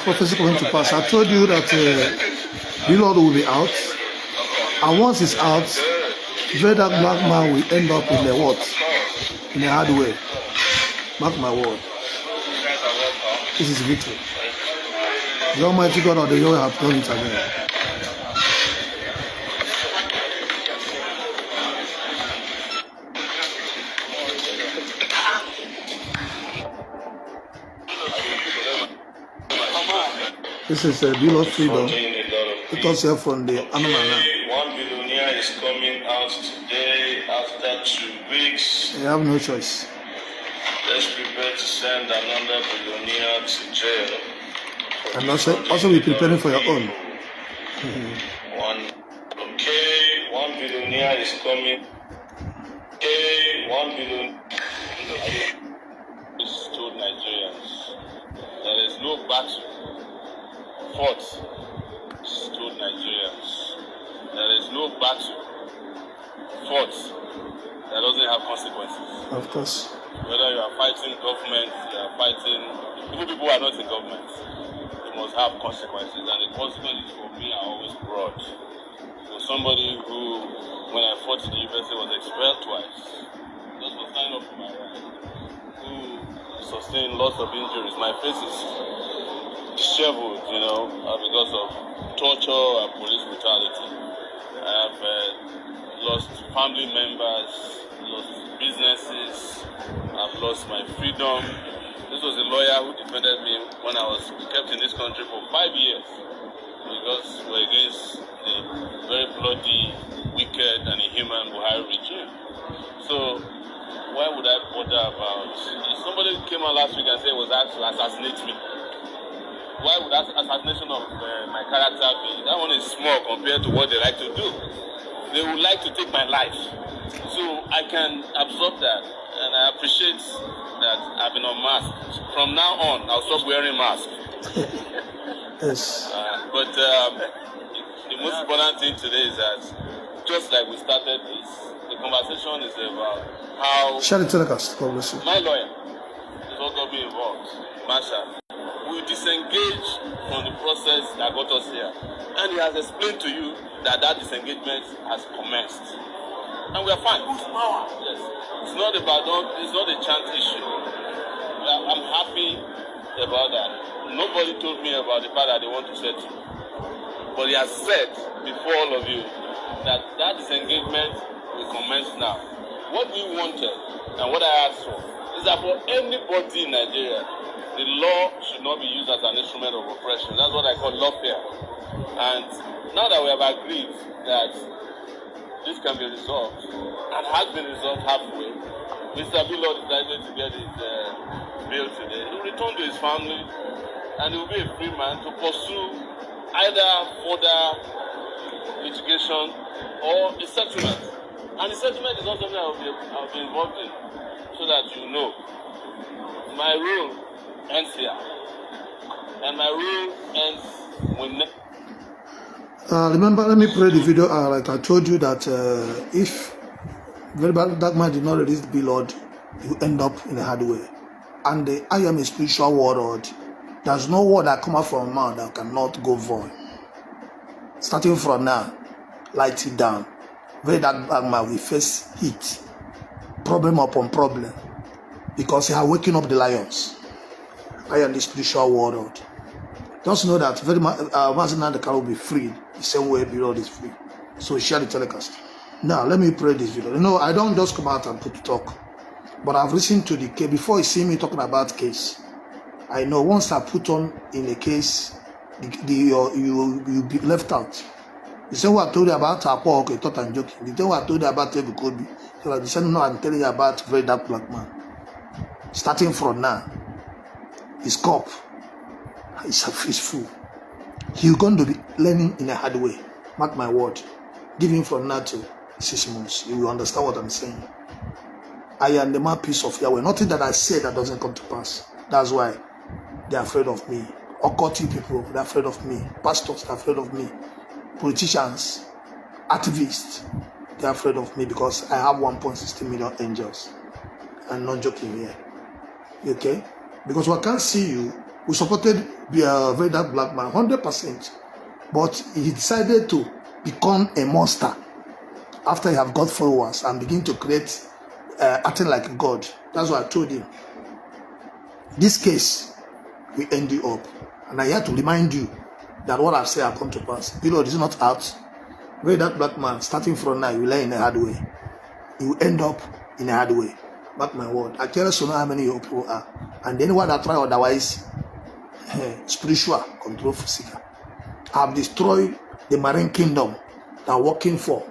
Prophecy coming to pass. I told you that Blord will be out, and once it's out, Verydarkblackman will end up in the what? In a hard way. Mark my word. This is victory. The Almighty God of the Yahweh have done it again. This is Blord freedom. Let us hear from the animal. 1 billionaire is coming out today after 2 weeks. You have no choice. Let's prepare to send another billionaire to jail. And also be preparing for your own. 1 billionaire is coming. 1 billion. This told Nigerians there is no battle fought. This told Nigerians there is no battle fought that doesn't have consequences. Of course. Whether you are fighting government, you are fighting even people who are not in government, you must have consequences, and the consequences for me are always broad. So somebody who, when I fought in the university, was expelled twice, just for standing up for my right, who sustained lots of injuries. My face is disheveled, because of torture and police brutality. I have lost family members, lost businesses, I've lost my freedom. This was a lawyer who defended me when I was kept in this country for 5 years because we're against the very bloody, wicked, and inhuman Buhari regime. So why would I bother about? If somebody came out last week and said it was asked to assassinate me, why would that assassination of my character be? That one is small compared to what they like to do. They would like to take my life. So I can absorb that, and I appreciate that I've been unmasked. From now on, I'll stop wearing masks. Yes. But the most important thing today is that, just like we started this, the conversation is about how... Share the telecast, God bless you. My lawyer is what got me involved, Marshall. We disengage from the process that got us here. And he has explained to you that disengagement has commenced. And we are fine. Yes. It's not a chant issue. I'm happy about that. Nobody told me about the part that they want to settle. But he has said before all of you that disengagement will commence now. What we wanted and what I asked for is that for anybody in Nigeria, the law should not be used as an instrument of oppression. That's what I call lawfare. And now that we have agreed that this can be resolved, and has been resolved halfway, Mr. Blord decided to get his bail today. He will return to his family, and he will be a free man to pursue either further litigation or a settlement. And the settlement is not something I'll be involved in, so that you know. My rule ends here, and my rule ends when... Remember, let me play the video. Like I told you that if Verydarkblackman did not release Blord, he will end up in a hard way. And I am a spiritual word. There's no word that comes out from man that cannot go void. Starting from now, light it down. Verydarkblackman will face heat, problem upon problem, because he are waking up the lions. I am the spiritual world. Just know that Mazi Nnamdi will be freed the same way Blord is free. So share the telecast. Now let me play this video. I don't just come out and put talk, but I've listened to the case. Before you see me talking about case, I know once I put on in a case, you be left out. The same way I told you about Apo, okay, thought I'm joking. The same way I told you about Tebu Kobe, so the same way I'm telling you about Verydarkblackman. Starting from now, his cup is full. He's going to be learning in a hard way. Mark my word. Give him from now to 6 months. You will understand what I'm saying. I am the mouthpiece of Yahweh. Nothing that I say that doesn't come to pass. That's why they're afraid of me. Occultic people, they're afraid of me. Pastors, they're afraid of me. Politicians, activists, they're afraid of me because I have 1.60 million angels. I'm not joking here. Okay? Because we can't see you. We supported Verydarkblackman 100%. But he decided to become a monster after he have got followers and begin to create acting like a god. That's what I told him. This case will end you up. And I had to remind you that what I've said will come to pass. Blord is not out. Verydarkblackman, starting from now, he will learn in a hard way. He will end up in a hard way. Mark my word. I can't know how many people are. And anyone that try otherwise, spiritual control physical. I have destroyed the marine kingdom that are working for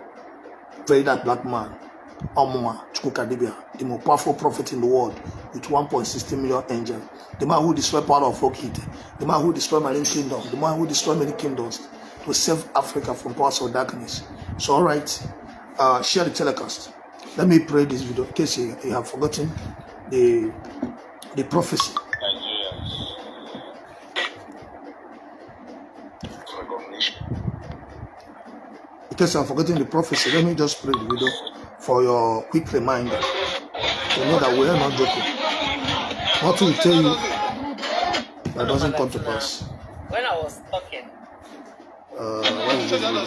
Verydarkblackman, Chukwuka, Dibia, the most powerful prophet in the world with 1.60 million angels. The man who destroyed power of rock heat, the man who destroyed marine kingdom, the man who destroyed many kingdoms to save Africa from powers of darkness. So, all right, share the telecast. Let me pray this video in case you have forgotten the prophecy. In case I'm forgetting the prophecy, let me just play the video for your quick reminder to know that we are not joking. Nothing will tell you that doesn't come to pass. When I was talking, what is this video?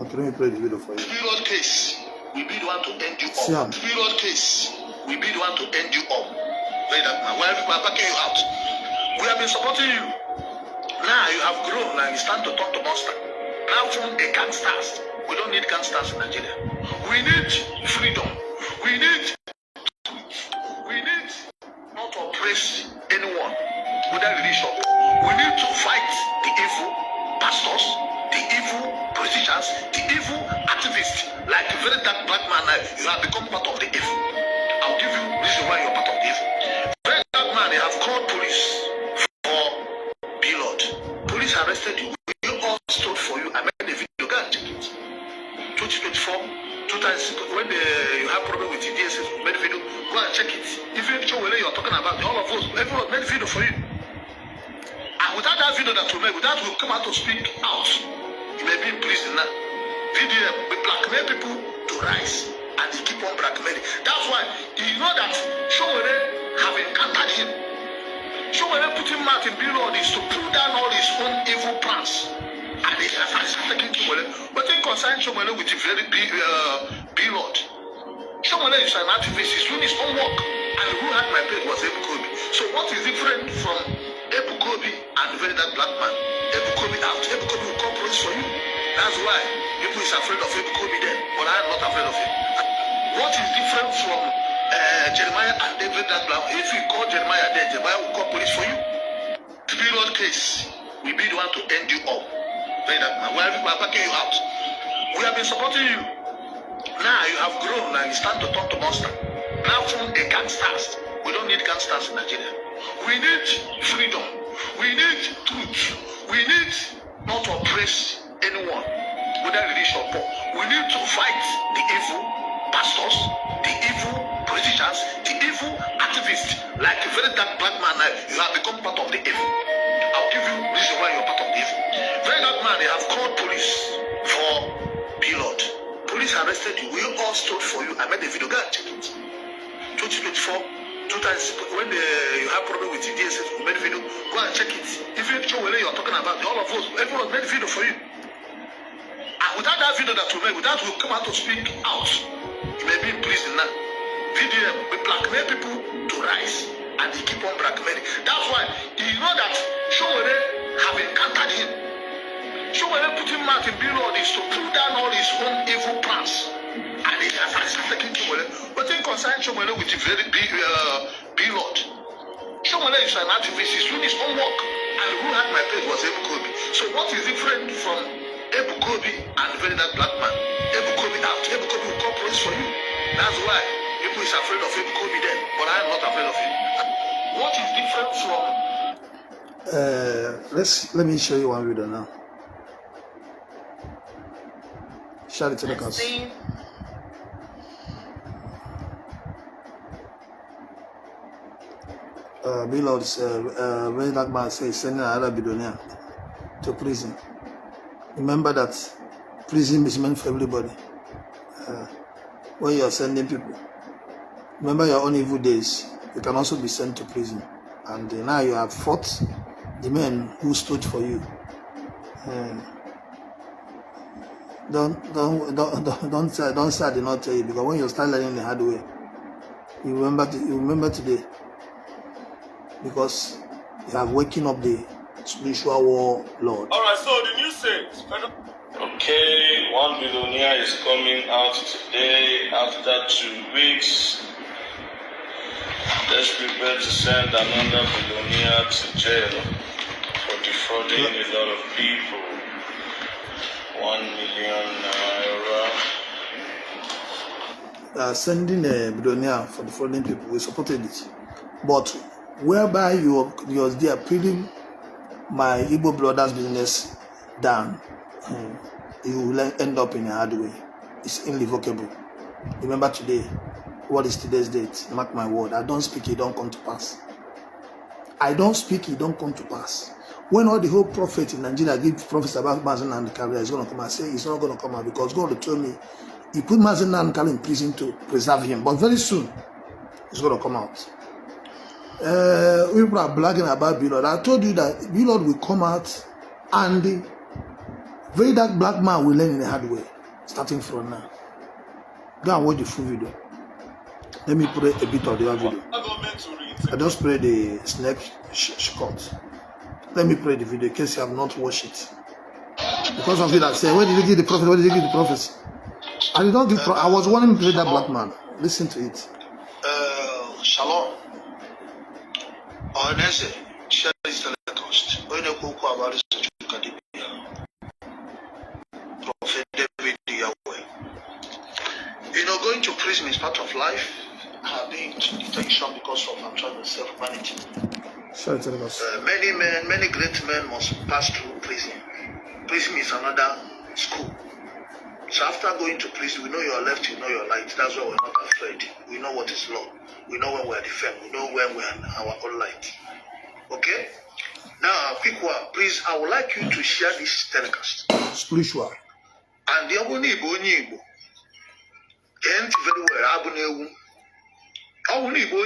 Okay, let me play the video for you. Blord case, we be the one to end you up. See, Blord case, we be the one to end you up. Verydarkblackman, where people are backing you out. We have been supporting you. Now you have grown and it's time to talk to monster. Now from the gangsters. We don't need gangsters in Nigeria. We need freedom. We need not to oppress anyone without religion. We need to fight the evil pastors, the evil politicians, the evil activists. Like Verydarkblackman, you have become part of the evil. I'll give you reason why you're part of the evil. Verydarkblackman, they have called police for Blord. Police arrested you. We all stood for you. I made a video. Go and check it. 2024, 2006, when you have problem with TDS, we made a video. Go and check it. Even Chukwuka you're talking about, all of us, everyone made a video for you. And without that video that we made, without we come out to speak out, you may be in prison now. VDM, we blackmail people to rise, and they keep on blackmailing. That's why you know that Chukwuka have encountered him. Chukwuka putting mouth in Blord is to pull down all his own evil plans. And they have taken Chukwuka. But they concern Chukwuka with the very Blord. Chukwuka is an activist, he's doing his own work. And who had my page was Ebukobi. So what is different from Ebukobi and Verydarkblackman? Ebukobi out. Ebukobi will come police for you. That's why people is afraid of Ebukobi then. But I am not afraid of him. What is different from Jeremiah and Verydarkblackman? If you call Jeremiah then, Jeremiah will call police for you. Blord case, we be the one to end you up. Verydarkblackman, where people are backing you out. We have been supporting you. Now you have grown and it's time to talk to monster. Now from the gangsters. We don't need gangsters in Nigeria. We need freedom. We need truth. We need not to oppress anyone without religion. But we need to fight the evil pastors, the evil politicians, the evil activists. Like Verydarkblackman, you have become part of the evil. I'll give you reason why you're part of the evil. Verydarkblackman, they have called police for Blord. Police arrested you. We all stood for you. I made a video. Go and check it. 2024, 2006, when you have problem with TDS, we made a video. Go and check it. Even Chukwuka you're talking about, all of us, everyone made a video for you. And without that video that we made, without we come out to speak out, you may be in prison now. VDM, we blackmail people to rise, and they keep on blackmailing. That's why you know that Chukwuka have encountered him. Chukwuka putting mouth in Blord is to pull down all his own evil plans. And they have taken Chukwuka. But they concern Chukwuka with the very Blord. Chukwuka is an activist, he's doing his own work. And who had my page was Ebukobi. So what is different from Ebukobi and Verydarkblackman? Ebukobi out. Ebukobi will call police for you. That's why people is afraid of Ebukobi then. But I am not afraid of him. What is different from let me show you one video now. Share it to the cast. Blord Verydarkblackman says sending another billionaire to prison. Remember that prison is meant for everybody. when you are sending people. Remember your own evil days. You can also be sent to prison. And now you have fought the men who stood for you. Don't say I did not tell you, because when you start learning the hard way, you remember today, because you have waking up the spiritual war Lord. All right, so the news says. Okay, 1 billionaire is coming out today after 2 weeks. Let's prepare to send another billionaire to jail for defrauding a lot of people. 1 million naira. Sending a billionaire for defrauding people, we supported it. But whereby you was there putting my Igbo brothers' business down, you will end up in a hard way. It's irrevocable. Remember today. What is today's date? Mark my word. I don't speak, it don't come to pass. I don't speak, it don't come to pass. When all the whole prophet in Nigeria give prophets about Mazi and Kanu is going to come and say it's not going to come out, because God told me he put Mazi and Kanu in prison to preserve him. But very soon, it's going to come out. People are blagging about Blord. I told you that Blord will come out and the Verydarkblackman will learn in a hard way, starting from now. Go and watch the full video. Let me play a bit of the other video. I just play the snake shot. Let me play the video in case you have not watched it. Because of it, I say, where did you give the prophet? Where did you give the prophets? I did not give. I was warning Verydarkblackman. Listen to it. Shalom. Honestly, share this telecast. When you go about this, Chukwuka Dibia, Prophet David Yahweh. You know, going to prison is part of life. I have been in detention because of I'm trying to self-manage. Many great men must pass through prison. Prison is another school. So after going to prison, we know your left, you know your right. That's why we're not afraid. We know what is law. We know when we're defended. We know when we're in our own light. Okay? Now, quick one. Please, I would like you to share this telecast. Spiritual. And the Igbo. Can't very well. Abunewu. Igbo.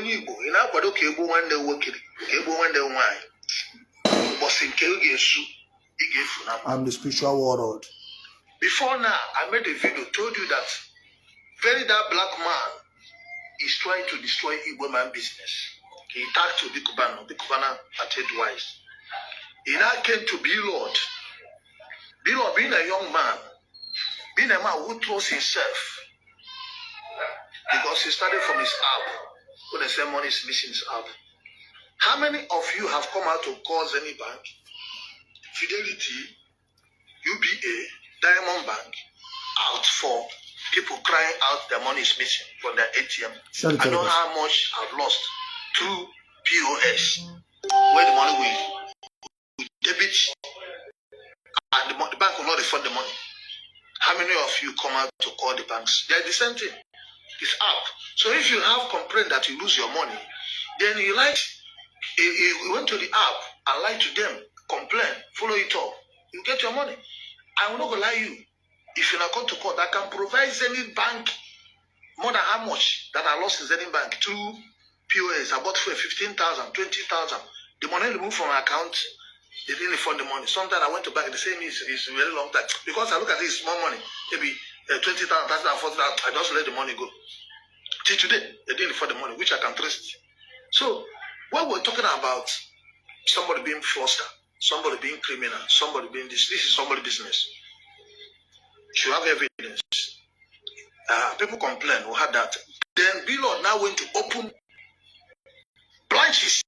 In our Kwado Kebo one day working. Kebo one day wine. Was in Kegesu. I'm the spiritual warlord. Before now, I made a video, told you that Verydarkblackman is trying to destroy Igbo man business. He talked to Bikubana acted wise. He now came to Blord. Blord being a young man, being a man who trusts himself, because he started from his app, when the same money is missing his app. How many of you have come out to call any bank, Fidelity, UBA, Diamond Bank, out for people crying out their money is missing from their ATM? I know how much I've lost through POS, where the money will debit and the bank will not refund the money. How many of you come out to call the banks? They're the same thing. It's up. So if you have complained that you lose your money, then you went to the app and lied to them, complain, follow it up, you get your money. I will not go lie you. If you not come to court, I can provide any bank more than how much that I lost in any bank through POS. I bought for 15,000, 20,000. The money removed from my account, they didn't refund the money. Sometimes I went to bank, the same is a very long time. Because I look at this small money, maybe 20,000, 30,000, 40,000, I just let the money go. Till today, they didn't refund the money, which I can trace it. So, when we're talking about somebody being fraudster, somebody being criminal, somebody being this is somebody's business. You have evidence. People complain, we had that. Then Blord now went to open branches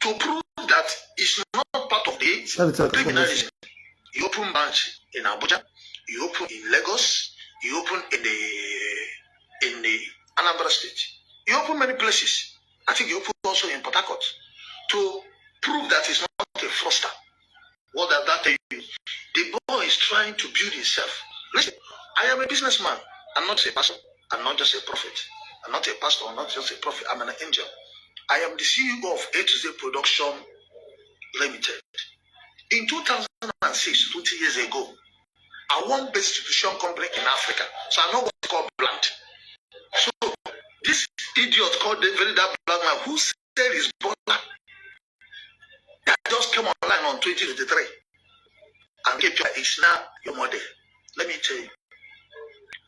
to prove that it's not part of the criminalism. You open branch in Abuja, you open in Lagos, you open in the Anambra State. You open many places. I think you open also in Port Harcourt to prove that it's not a fraudster. What does that tell you? The boy is trying to build himself. Listen, I am a businessman. I'm not a pastor. I'm not just a prophet. I'm not a pastor. I'm not just a prophet. I'm an angel. I am the CEO of A to Z Production Limited. In 2006, 20 years ago, I want best distribution company in Africa. So I know what's called bland. So this idiot called the Verydarkblackman who said his brother that just came online on 2023 and gave you is now your model. Let me tell you.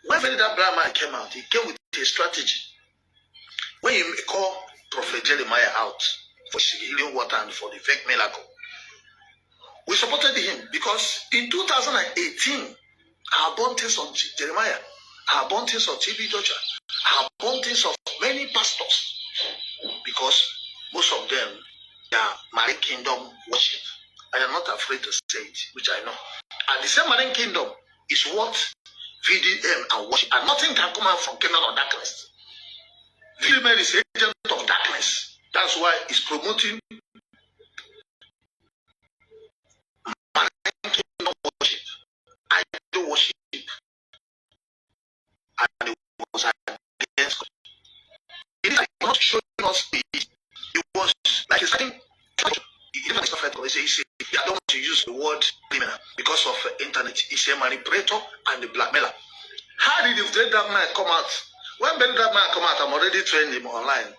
When Verydarkblackman came out, he came with a strategy. When he called Prophet Jeremiah out for healing water and for the fake miracle, we supported him because in 2018, our bounties of Jeremiah, our bounties of TB Joshua, our bounties of many pastors, because most of them are marine kingdom worship. I am not afraid to say it, which I know. And the same marine kingdom is what VDM and worship, and nothing can come out from kingdom of darkness. VDM is agent of darkness. That's why it's promoting marine kingdom worship, idol worship, and it was against God. It is like not showing us it. It was like he's saying, he said, I don't want to use the word criminal because of internet. He's a manipulator and a blackmailer. How did the Verydarkblackman come out? When Verydarkblackman come out, I'm already trained him online.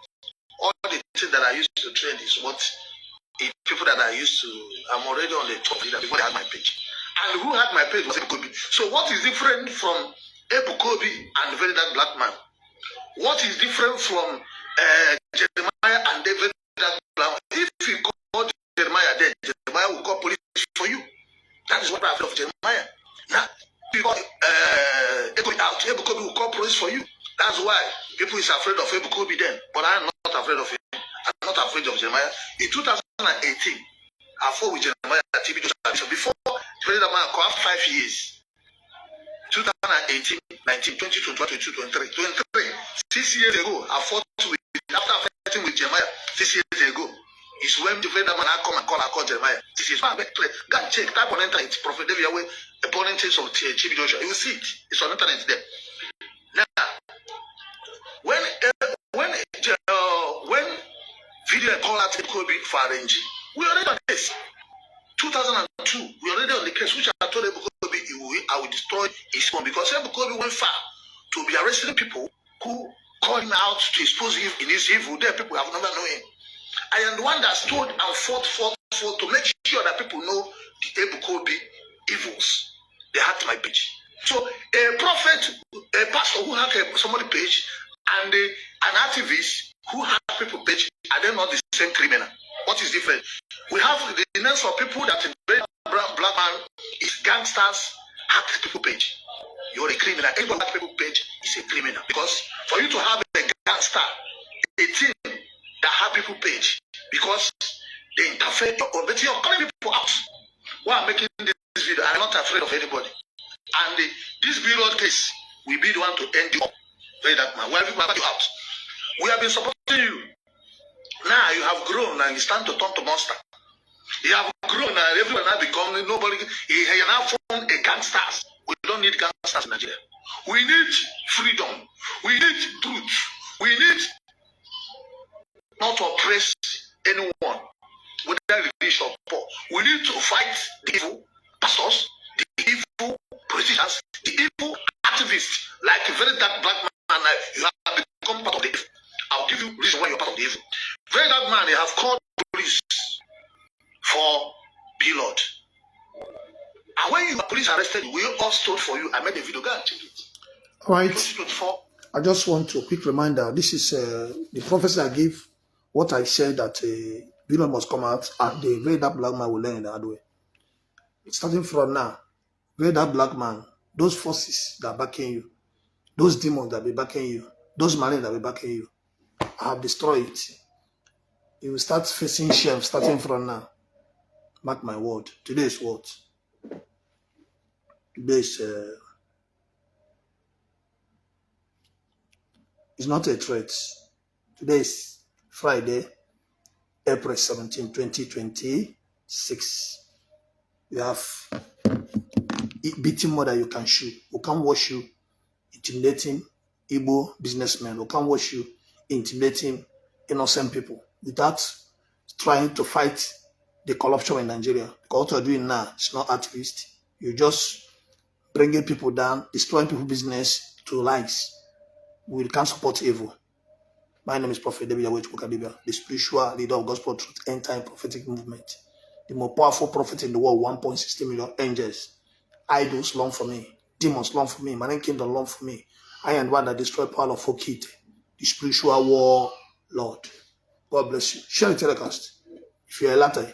All the things that I used to train is what people that I used to, I'm already on the top leader before they had my page. And who had my page was Ebukobi. So what is different from Ebukobi and Verydarkblackman? What is different from Jeremiah and David Verydarkblackman? If you call Jeremiah, then Jeremiah will call police for you. That is what I feel of Jeremiah. Now, because Ebukobi will call police for you. That's why people is afraid of Ebukobi then. But I am not afraid of him. I'm not afraid of Jeremiah. In 2018, I fought with Jeremiah at TB Joshua. So before Verydarkblackman called 5 years. 2018, 19, 20, 21, 22, 23. 6 years ago, I fought with, after fighting with Jeremiah 6 years ago, is when the Verydarkblackman come and call Jeremiah. This is why go and check, type on internet, Prophet Yahweh, opponents of TB Joshua. You will see it. It's on internet there. Now, when video call out Ebukobi for RNG, we already on this. 2002, we already on the case, which I told Ebukobi I will destroy his phone because Ebukobi went far to be arresting people who called him out to expose him in his evil. There, people have never known him. I am the one that stood and fought to make sure that people know the Ebukobi evils. They had my page. So a prophet, a pastor who had somebody page, and an activist who had people page, are they not the same criminal? What is different? We have the names of people that in Verydarkblackman is gangsters, hack people page. You're a criminal. Everyone hack people page is a criminal. Because for you to have a gangster, a team that have people page, because they interfere, but you're calling people out. While I'm making this video, I'm not afraid of anybody. And this Blord case will be the one to end you up. Verydarkblackman, where people have you out. We have been supporting you. Now you have grown and it's time to turn to monster. You have grown and everyone has become nobody. You now formed a gangsters. We don't need gangsters in Nigeria. We need freedom. We need truth. We need not to oppress anyone without release or poor. We need to fight the evil pastors, the evil politicians, the evil activists like Verydarkblackman. You have become part of the evil. I'll give you reason why you're part of the evil. Verydarkblackman, they have called police for Blord. And when you police arrested, we all stood for you. I made a video. Go and check it. All right. I just want to quick reminder. This is the prophecy I gave. What I said that Blord must come out and the Verydarkblackman will learn in the hard way. Starting from now, Verydarkblackman, those forces that are backing you, those demons that be backing you, those marines that be backing you, I have destroyed it. You will start facing shame starting from now. Mark my word. Today is what? Today is it's not a threat. Today is Friday, April 17, 2026. You have beating more than you can shoot. Who can watch you intimidating Igbo businessmen? Who can watch you intimidating innocent people without trying to fight the corruption in Nigeria? Because what you're doing now is not activist. You just bringing people down, destroying people's business to lies. We can't support evil. My name is Prophet Dibia, Chukwuka, the spiritual leader of Gospel Truth End Time Prophetic Movement. The more powerful prophet in the world, 1.60 million angels. Idols long for me. Demons long for me. Man kingdom long for me. I am one that destroyed power of Okite, the spiritual war Lord. God bless you. Share the telecast. If you're a latter,